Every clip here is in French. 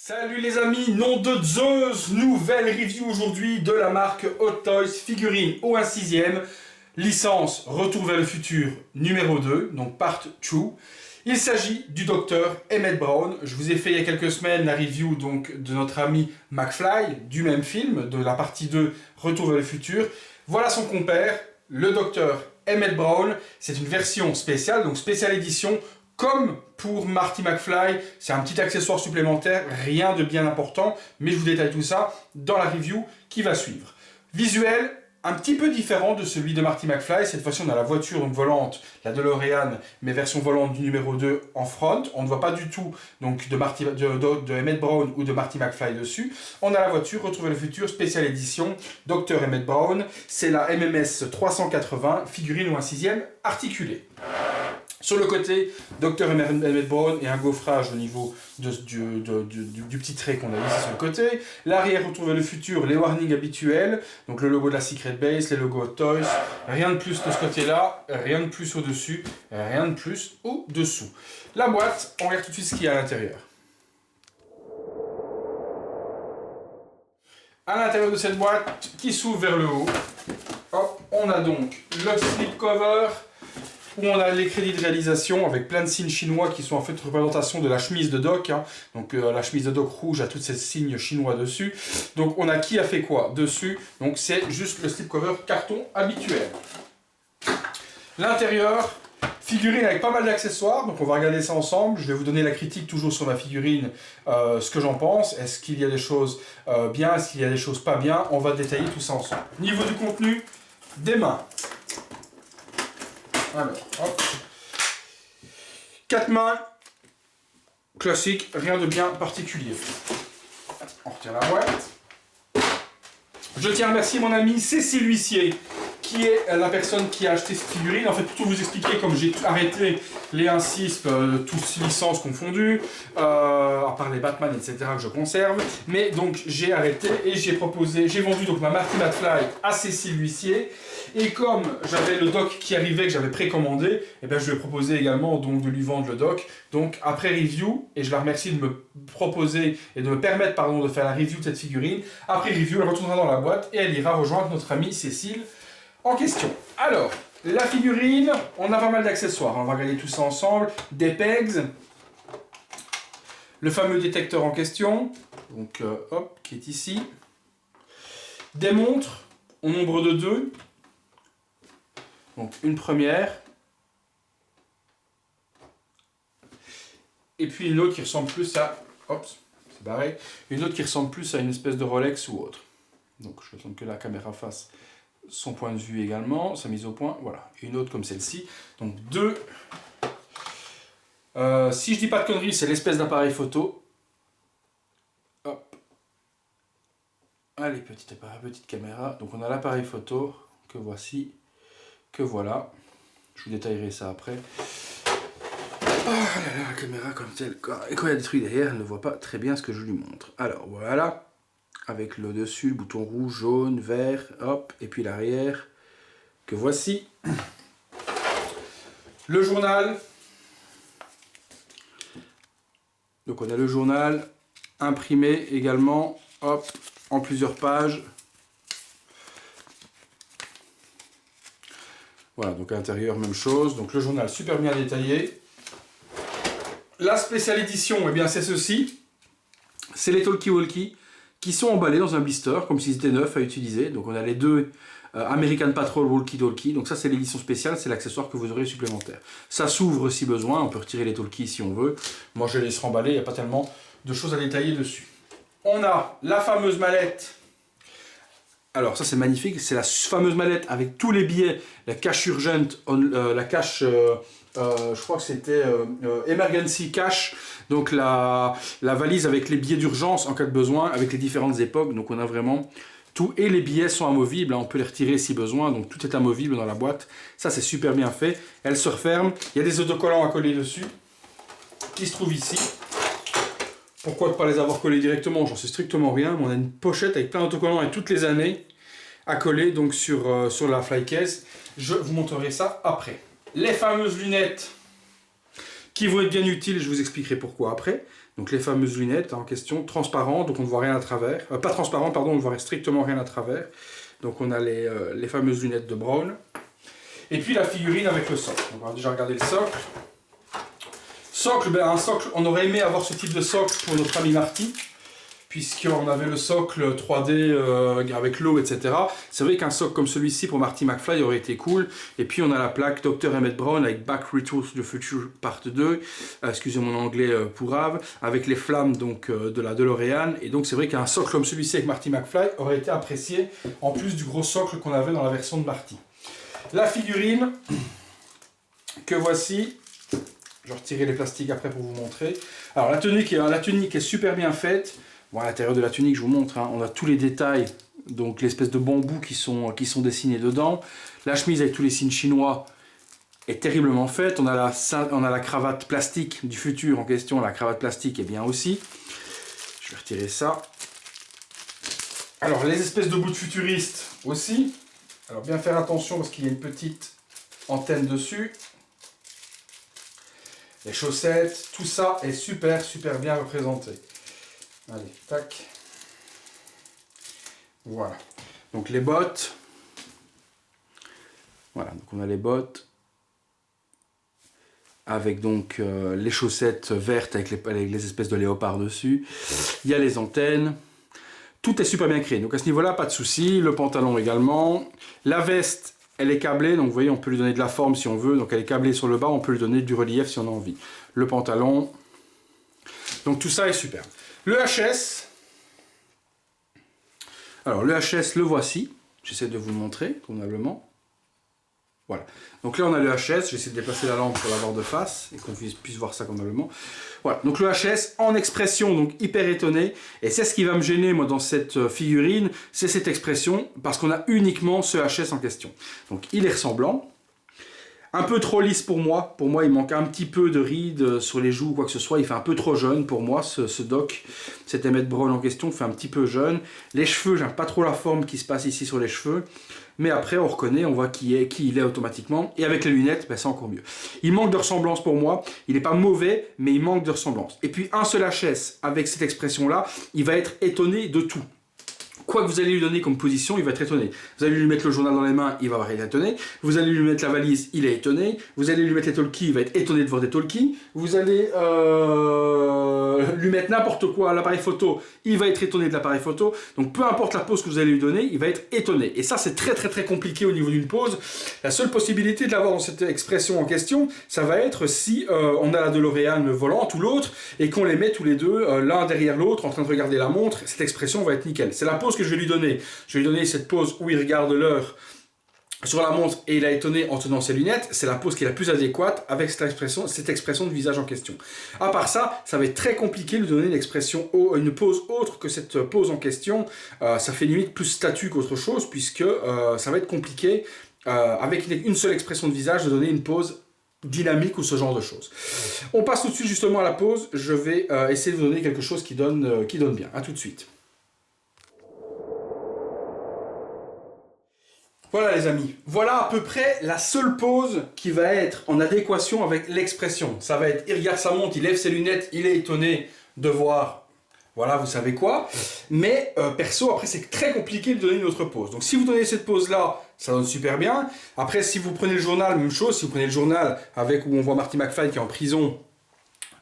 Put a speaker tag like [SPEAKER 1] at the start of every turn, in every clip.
[SPEAKER 1] Salut les amis, nom de Zeus, nouvelle review aujourd'hui de la marque Hot Toys, figurine au 1/6e, licence Retour vers le futur numéro 2, donc part 2. Il s'agit du docteur Emmett Brown. Je vous ai fait il y a quelques semaines la review donc, de notre ami McFly, du même film, de la partie 2 Retour vers le futur. Voilà son compère, le docteur Emmett Brown. C'est une version spéciale, donc spéciale édition. Comme pour Marty McFly, c'est un petit accessoire supplémentaire, rien de bien important, mais je vous détaille tout ça dans la review qui va suivre. Visuel, un petit peu différent de celui de Marty McFly. Cette fois-ci, on a la voiture donc, volante, la DeLorean, mais version volante du numéro 2 en front. On ne voit pas du tout donc, de Emmett Brown ou de Marty McFly dessus. On a la voiture, Retrouver le futur, spéciale édition, Dr Emmett Brown. C'est la MMS 380, figurine ou 1/6e articulée. Sur le côté, Dr Emmett Brown et un gaufrage au niveau du petit trait qu'on a ici sur le côté. L'arrière, Retrouver le futur, les warnings habituels. Donc le logo de la Secret Base, les logos Hot Toys. Rien de plus de ce côté-là, rien de plus au-dessus, rien de plus au-dessous. La boîte, on regarde tout de suite ce qu'il y a à l'intérieur. À l'intérieur de cette boîte, qui s'ouvre vers le haut, hop, on a donc le slipcover, où on a les crédits de réalisation avec plein de signes chinois qui sont en fait représentation de la chemise de Doc. Hein. Donc la chemise de Doc rouge a tous ces signes chinois dessus. Donc on a qui a fait quoi dessus. Donc c'est juste le slipcover carton habituel. L'intérieur, figurine avec pas mal d'accessoires. Donc on va regarder ça ensemble. Je vais vous donner la critique toujours sur ma figurine, ce que j'en pense. Est-ce qu'il y a des choses bien, est-ce qu'il y a des choses pas bien. On va détailler tout ça ensemble. Niveau du contenu, des mains. Alors, hop. 4 mains, classique, rien de bien particulier. On retire la boîte. Je tiens à remercier mon ami Cécile Huissier, qui est la personne qui a acheté cette figurine. En fait, pour tout vous expliquer, comme j'ai arrêté les 1/6, toutes licences confondues, à part les Batman, etc., que je conserve. Mais donc, j'ai arrêté et j'ai vendu donc ma Marty McFly à Cécile Huissier. Et comme j'avais le doc qui arrivait, que j'avais précommandé, et bien je lui ai proposé également donc, de lui vendre le doc. Donc après review, et je la remercie de me proposer et de me permettre pardon, de faire la review de cette figurine. Après review, elle retournera dans la boîte et elle ira rejoindre notre amie Cécile en question. Alors, la figurine, on a pas mal d'accessoires. On va regarder tout ça ensemble. Des pegs, le fameux détecteur en question, donc hop, qui est ici. Des montres au nombre de 2. Donc une première, et puis une autre qui ressemble plus à, c'est barré, une autre qui ressemble plus à une espèce de Rolex ou autre. Donc je attends que la caméra fasse son point de vue également, sa mise au point, voilà. Et une autre comme celle-ci, donc deux. Si je dis pas de conneries, c'est l'espèce d'appareil photo. Hop. Allez, petite caméra. Donc on a l'appareil photo que voici. Que voilà, je vous détaillerai ça après. Oh là là, la caméra comme telle, et quand il y a des trucs derrière, elle ne voit pas très bien ce que je lui montre. Alors voilà, avec le dessus, le bouton rouge, jaune, vert, hop, et puis l'arrière, que voici. Le journal. Donc on a le journal, imprimé également, hop, en plusieurs pages. Voilà, donc à l'intérieur, même chose. Donc le journal super bien détaillé. La spéciale édition, eh bien c'est ceci. C'est les talkie-walkie qui sont emballés dans un blister, comme s'ils étaient neufs à utiliser. Donc on a les deux American Patrol walkie-talkie. Donc ça c'est l'édition spéciale, c'est l'accessoire que vous aurez supplémentaire. Ça s'ouvre si besoin, on peut retirer les talkies si on veut. Moi je les laisse remballer, il n'y a pas tellement de choses à détailler dessus. On a la fameuse mallette. Alors ça c'est magnifique, c'est la fameuse mallette avec tous les billets, la cash urgent, la cash, je crois que c'était emergency cash, donc la valise avec les billets d'urgence en cas de besoin, avec les différentes époques, donc on a vraiment tout, et les billets sont amovibles, hein, on peut les retirer si besoin, donc tout est amovible dans la boîte, ça c'est super bien fait, elle se referme, il y a des autocollants à coller dessus, qui se trouvent ici. Pourquoi ne pas les avoir collés directement? J'en sais strictement rien. Mais on a une pochette avec plein d'autocollants et toutes les années à coller donc sur la fly case. Je vous montrerai ça après. Les fameuses lunettes qui vont être bien utiles, je vous expliquerai pourquoi après. Donc les fameuses lunettes en question, transparentes, donc on ne voit rien à travers. Pas transparentes, pardon, on ne voit strictement rien à travers. Donc on a les fameuses lunettes de Brown. Et puis la figurine avec le socle. Donc on va déjà regarder le socle. Socle, ben un socle, on aurait aimé avoir ce type de socle pour notre ami Marty, puisqu'on avait le socle 3D avec l'eau, etc. C'est vrai qu'un socle comme celui-ci pour Marty McFly aurait été cool. Et puis on a la plaque Dr. Emmett Brown avec Back Retour to the Future Part 2, excusez mon anglais pourrave, avec les flammes donc, de la DeLorean. Et donc c'est vrai qu'un socle comme celui-ci avec Marty McFly aurait été apprécié, en plus du gros socle qu'on avait dans la version de Marty. La figurine que voici. Je vais retirer les plastiques après pour vous montrer. Alors la tunique est super bien faite. Bon, à l'intérieur de la tunique, je vous montre, hein, on a tous les détails, donc l'espèce de bambou qui sont dessinés dedans. La chemise avec tous les signes chinois est terriblement faite. On a la cravate plastique du futur en question. La cravate plastique est bien aussi. Je vais retirer ça. Alors les espèces de bouts futuristes aussi. Alors bien faire attention parce qu'il y a une petite antenne dessus. Les chaussettes, tout ça est super bien représenté. Allez, tac. Voilà. Donc les bottes. Voilà, donc on a les bottes. Avec donc les chaussettes vertes avec les espèces de léopards dessus. Il y a les antennes. Tout est super bien créé. Donc à ce niveau-là, pas de souci. Le pantalon également. La veste. Elle est câblée, donc vous voyez, on peut lui donner de la forme si on veut. Donc elle est câblée sur le bas, on peut lui donner du relief si on a envie. Le pantalon. Donc tout ça est super. Le HS. Alors le HS, le voici. J'essaie de vous le montrer, convenablement. Voilà. Donc là on a le HS. J'essaie de déplacer la lampe pour l'avoir de face et qu'on puisse voir ça convenablement. Voilà. Donc le HS en expression, donc hyper étonné. Et c'est ce qui va me gêner moi dans cette figurine, c'est cette expression, parce qu'on a uniquement ce HS en question. Donc il est ressemblant. Un peu trop lisse pour moi. Pour moi, il manque un petit peu de rides sur les joues ou quoi que ce soit. Il fait un peu trop jeune pour moi, ce Doc. Cet Emmett Brown en question fait un petit peu jeune. Les cheveux, j'aime pas trop la forme qui se passe ici sur les cheveux. Mais après, on reconnaît, on voit qui il est automatiquement. Et avec les lunettes, ben, c'est encore mieux. Il manque de ressemblance pour moi. Il n'est pas mauvais, mais il manque de ressemblance. Et puis, un seul HS, avec cette expression-là, il va être étonné de tout. Quoi que vous allez lui donner comme position, il va être étonné. Vous allez lui mettre le journal dans les mains, il va être étonné. Vous allez lui mettre la valise, il est étonné. Vous allez lui mettre les talkies, il va être étonné de voir des talkies. Vous allez lui mettre n'importe quoi à l'appareil photo, il va être étonné de l'appareil photo. Donc peu importe la pose que vous allez lui donner, il va être étonné. Et ça, c'est très compliqué au niveau d'une pose. La seule possibilité de l'avoir dans cette expression en question, ça va être si on a la DeLorean volante ou l'autre, et qu'on les met tous les deux, l'un derrière l'autre, en train de regarder la montre. Cette expression va être nickel. C'est la pose que je vais lui donner. Je vais lui donner cette pose où il regarde l'heure sur la montre et il est étonné en tenant ses lunettes. C'est la pose qui est la plus adéquate avec cette expression de visage en question. À part ça, ça va être très compliqué de lui donner une pose autre que cette pose en question. Ça fait limite plus statue qu'autre chose, puisque ça va être compliqué avec une seule expression de visage de donner une pose dynamique ou ce genre de choses. On passe tout de suite justement à la pose. Je vais essayer de vous donner quelque chose qui donne bien. A tout de suite. Voilà les amis, voilà à peu près la seule pose qui va être en adéquation avec l'expression. Ça va être, il regarde sa montre, il lève ses lunettes, il est étonné de voir, voilà vous savez quoi. Mais perso, après c'est très compliqué de donner une autre pose. Donc si vous donnez cette pose là, ça donne super bien. Après si vous prenez le journal, même chose, si vous prenez le journal avec où on voit Marty McFly qui est en prison,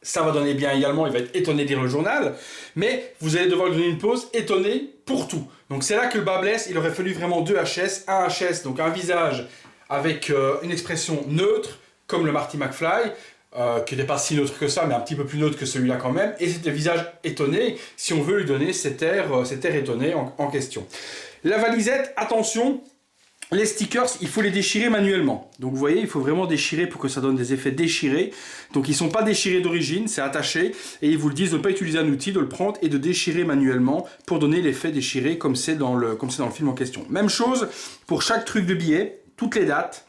[SPEAKER 1] ça va donner bien également, il va être étonné de lire le journal, mais vous allez devoir lui donner une pause étonné pour tout. Donc c'est là que le bas blesse, il aurait fallu vraiment deux HS, un HS, donc un visage avec une expression neutre, comme le Marty McFly, qui n'est pas si neutre que ça, mais un petit peu plus neutre que celui-là quand même, et c'est le visage étonné, si on veut lui donner cet air étonné en question. La valisette, attention, les stickers, il faut les déchirer manuellement. Donc vous voyez, il faut vraiment déchirer pour que ça donne des effets déchirés. Donc ils ne sont pas déchirés d'origine, c'est attaché. Et ils vous le disent de ne pas utiliser un outil, de le prendre et de déchirer manuellement pour donner l'effet déchiré comme c'est dans le film en question. Même chose pour chaque truc de billet, toutes les dates.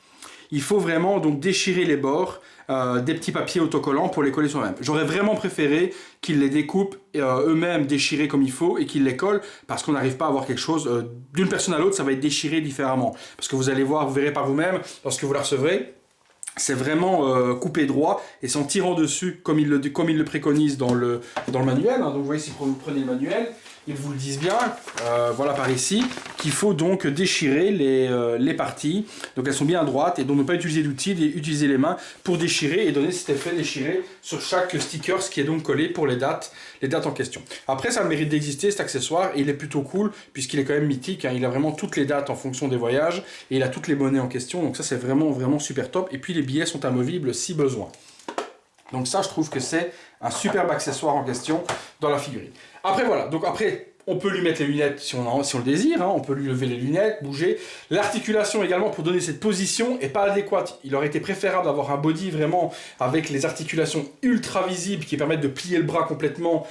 [SPEAKER 1] Il faut vraiment donc déchirer les bords des petits papiers autocollants pour les coller sur eux-mêmes. J'aurais vraiment préféré qu'ils les découpent eux-mêmes déchirés comme il faut et qu'ils les collent parce qu'on n'arrive pas à avoir quelque chose d'une personne à l'autre, ça va être déchiré différemment. Parce que vous allez voir, vous verrez par vous-même lorsque vous la recevrez. c'est vraiment couper droit et s'en tirant dessus comme il le préconise dans le manuel. Hein. Donc vous voyez, si vous prenez le manuel, ils vous le disent bien, voilà par ici, qu'il faut donc déchirer les parties. Donc elles sont bien à droite et donc ne pas utiliser d'outils, utiliser les mains pour déchirer et donner cet effet déchiré sur chaque sticker, ce qui est donc collé pour les dates en question. Après, ça a le mérite d'exister, cet accessoire, et il est plutôt cool puisqu'il est quand même mythique. Hein. Il a vraiment toutes les dates en fonction des voyages et il a toutes les monnaies en question. Donc ça, c'est vraiment, vraiment super top. Et puis les billets sont amovibles si besoin. Donc ça, je trouve que c'est un superbe accessoire en question dans la figurine. Après, voilà. Donc après, on peut lui mettre les lunettes si on le désire. Hein. On peut lui lever les lunettes, bouger. L'articulation également pour donner cette position n'est pas adéquate. Il aurait été préférable d'avoir un body vraiment avec les articulations ultra visibles qui permettent de plier le bras complètement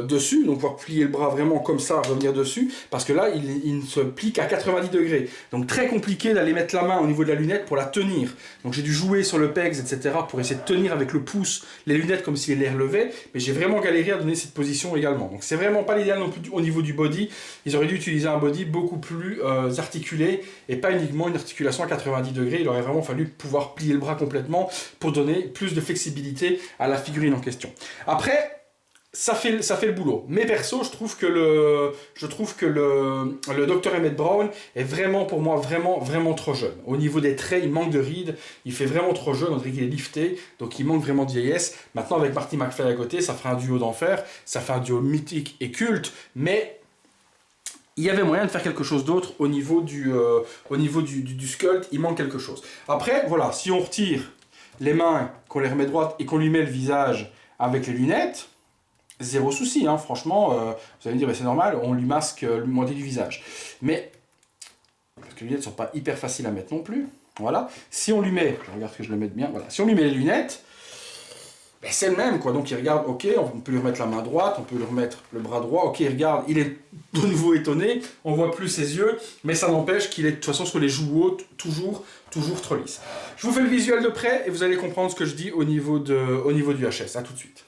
[SPEAKER 1] dessus. Donc pouvoir plier le bras vraiment comme ça, revenir dessus. Parce que là, il ne se plie qu'à 90 degrés. Donc très compliqué d'aller mettre la main au niveau de la lunette pour la tenir. Donc j'ai dû jouer sur le pegs, etc. pour essayer de tenir avec le pouce les lunettes comme si elles les relevaient. Mais j'ai vraiment galéré à donner cette position également. Donc c'est vraiment pas l'idéal non plus au niveau du body. Ils auraient dû utiliser un body beaucoup plus articulé et pas uniquement une articulation à 90 degrés. Il aurait vraiment fallu pouvoir plier le bras complètement pour donner plus de flexibilité à la figurine en question. Après, ça fait le boulot. Mais perso, je trouve que le Dr Emmett Brown est vraiment, pour moi, vraiment trop jeune. Au niveau des traits, il manque de rides. Il fait vraiment trop jeune. On dirait qu'il est lifté. Donc, il manque vraiment de vieillesse. Maintenant, avec Marty McFly à côté, ça fera un duo d'enfer. Ça fait un duo mythique et culte. Mais il y avait moyen de faire quelque chose d'autre au niveau du sculpt. Il manque quelque chose. Après, voilà, si on retire les mains, qu'on les remet droites et qu'on lui met le visage avec les lunettes, zéro souci, hein, franchement, vous allez me dire, c'est normal, on lui masque le moitié du visage. Mais, parce que les lunettes ne sont pas hyper faciles à mettre non plus, voilà. Si on lui met, je regarde que je le mette bien, voilà. Si on lui met les lunettes, ben c'est le même, quoi. Donc il regarde, ok, on peut lui remettre la main droite, on peut lui remettre le bras droit, ok, il regarde, il est de nouveau étonné, on voit plus ses yeux, mais ça n'empêche qu'il est de toute façon sur les joues hautes, toujours trop lisse. Je vous fais le visuel de près et vous allez comprendre ce que je dis au niveau du HS. À tout de suite.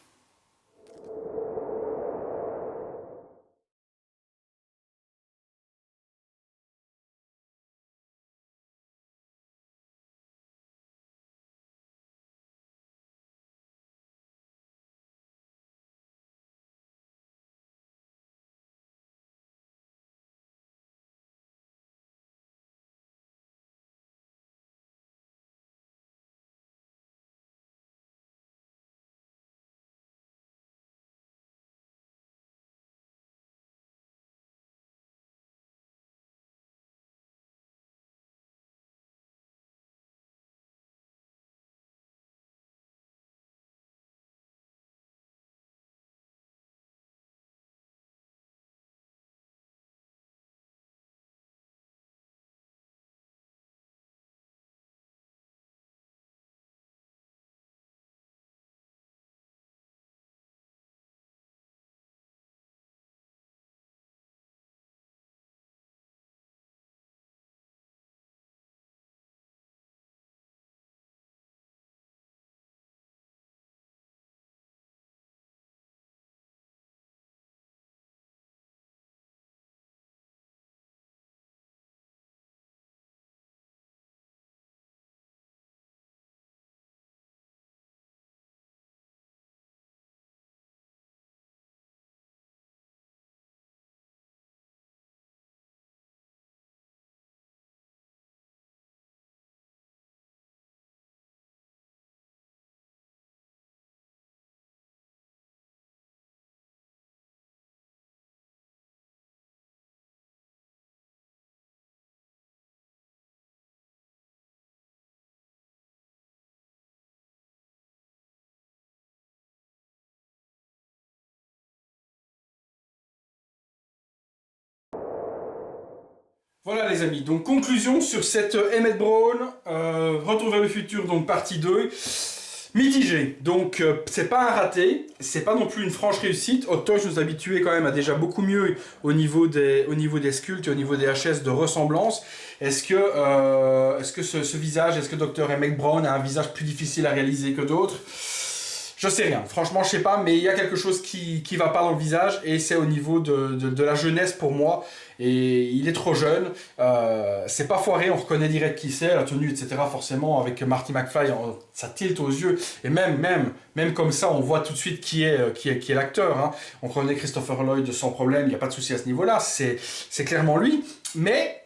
[SPEAKER 1] Voilà les amis, donc conclusion sur cette Emmett Brown, Retour vers le futur, donc partie 2, mitigé. Donc c'est pas un raté, c'est pas non plus une franche réussite. Hot Toys nous habituait quand même à déjà beaucoup mieux au niveau des sculptes et au niveau des HS de ressemblance. Est-ce que ce visage, est-ce que Dr Emmett Brown a un visage plus difficile à réaliser que d'autres ? Je sais rien, franchement je sais pas, mais il y a quelque chose qui va pas dans le visage et c'est au niveau de la jeunesse pour moi et il est trop jeune. C'est pas foiré, on reconnaît direct qui c'est, la tenue, etc. Forcément, avec Marty McFly, ça tilte aux yeux, et même comme ça, on voit tout de suite qui est l'acteur. Hein. On reconnaît Christopher Lloyd sans problème, il n'y a pas de souci à ce niveau-là, c'est clairement lui, mais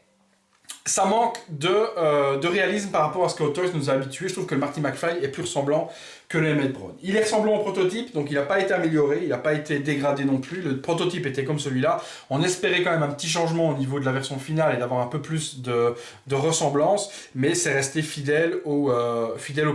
[SPEAKER 1] ça manque de réalisme par rapport à ce que Hot Toys nous a habitués. Je trouve que le Marty McFly est plus ressemblant que le Emmett Brown. Il est ressemblant au prototype, donc il n'a pas été amélioré, il n'a pas été dégradé non plus. Le prototype était comme celui-là. On espérait quand même un petit changement au niveau de la version finale et d'avoir un peu plus de ressemblance, mais c'est resté fidèle au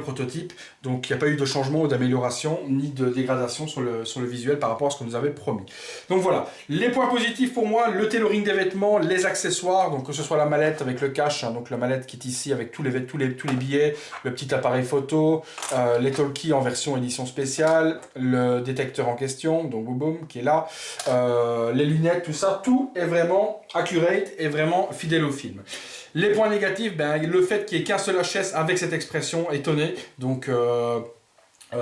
[SPEAKER 1] prototype. Donc il n'y a pas eu de changement ou d'amélioration, ni de dégradation sur le visuel par rapport à ce qu'on nous avait promis. Donc voilà, les points positifs pour moi, le tailoring des vêtements, les accessoires, donc que ce soit la mallette avec le cache, hein, donc la mallette qui est ici avec tous les billets, le petit appareil photo, les talkies en version édition spéciale, le détecteur en question, donc boum boum, qui est là, les lunettes, tout ça, tout est vraiment accurate et vraiment fidèle au film. Les points négatifs, ben, le fait qu'il n'y ait qu'un seul HS avec cette expression étonné, donc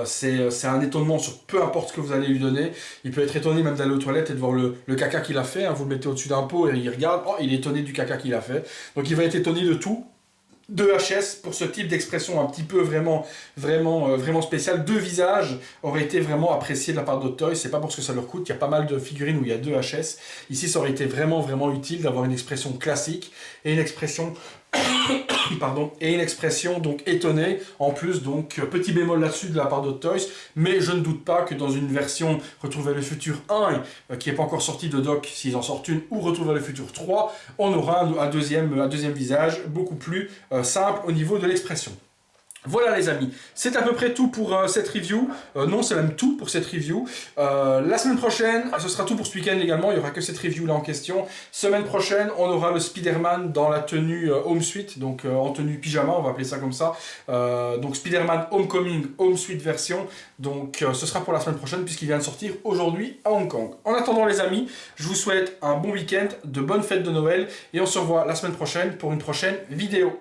[SPEAKER 1] c'est un étonnement sur peu importe ce que vous allez lui donner. Il peut être étonné même d'aller aux toilettes et de voir le caca qu'il a fait, hein. Vous le mettez au-dessus d'un pot et il regarde, oh, il est étonné du caca qu'il a fait. Donc il va être étonné de tout. De HS pour ce type d'expression un petit peu vraiment spécial. 2 visages auraient été vraiment appréciés de la part d'Hot Toys. C'est pas pour ce que ça leur coûte. Il y a pas mal de figurines où il y a 2 HS. Ici, ça aurait été vraiment utile d'avoir une expression classique et une expression et une expression donc étonnée. En plus, donc petit bémol là-dessus de la part d'Hot Toys, mais je ne doute pas que dans une version Retour vers le futur 1 qui n'est pas encore sortie de doc, s'ils en sortent une, ou Retour vers le futur 3, on aura un deuxième visage beaucoup plus simple au niveau de l'expression. Voilà les amis, c'est à peu près tout pour cette review. Non, c'est même tout pour cette review. La semaine prochaine, ce sera tout pour ce week-end également. Il n'y aura que cette review là en question. Semaine prochaine, on aura le Spider-Man dans la tenue Home Suite, donc en tenue pyjama, on va appeler ça comme ça. Donc Spider-Man Homecoming Home Suite version. Donc ce sera pour la semaine prochaine puisqu'il vient de sortir aujourd'hui à Hong Kong. En attendant les amis, je vous souhaite un bon week-end, de bonnes fêtes de Noël et on se revoit la semaine prochaine pour une prochaine vidéo.